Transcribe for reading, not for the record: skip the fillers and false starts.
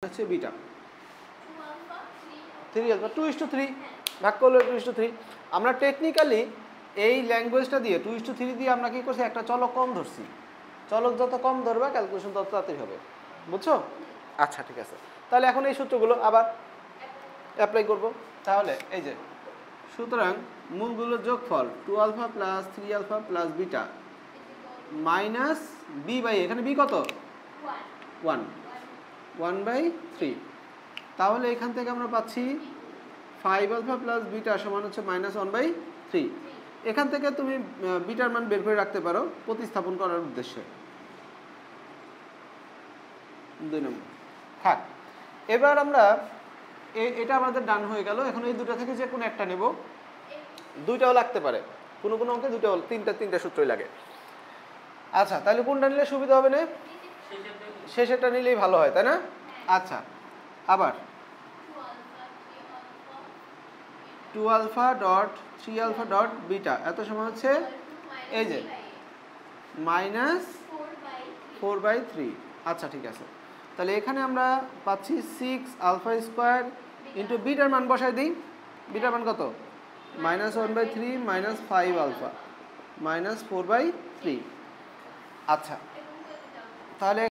হচ্ছে beta 3 alpha 2:3 ভাগ করলে 2:3। আমরা টেকনিক্যালি এই ল্যাঙ্গুয়েজটা দিয়ে 2:3 দিয়ে আমরা কি করছি, একটা চলক কম ধরছি। চলক যত কম ধরবে ক্যালকুলেশন তত তাড়াতাড়ি হবে, বুঝছো? আচ্ছা ঠিক আছে, তাহলে এখন এই সূত্রগুলো আবার অ্যাপ্লাই করব। তাহলে এই যে সুতরাং মূলগুলোর যোগফল 2 alpha plus 3 alpha plus beta minus B by, এখানে বি কত? 1/3। তাহলে এখান থেকে আমরা পাচ্ছি 5 আলফা প্লাস বিটা সমান হচ্ছে -1/3। এখান থেকে তুমি বিটার মান বের করে রাখতে পারো প্রতিস্থাপন করার উদ্দেশ্যে। 2 নম্বর থাক। এবার আমরা এটা আমাদের ডান হয়ে গেল। এখন এই দুটো থেকে যে কোনো একটা নেব, দুইটাও লাগতে পারে, কোনো কোনো অঙ্কে দুটো তিনটা সূত্রই লাগে। আচ্ছা তাহলে কোনটা নিলে সুবিধা হবে না? শেষেরটা নিলেই ভালো হয়, তাই না? আচ্ছা আবার 2 alpha dot 3 alpha dot beta এত সময় হচ্ছে এই যে -4/3। আচ্ছা ঠিক আছে, তাহলে এখানে আমরা পাচ্ছি 6 আলফা স্কোয়ার ইন্টু বিটার মান বসাই দিই। বিটার মান কত? -1/3 -5 আলফা -4/3। আচ্ছা তাহলে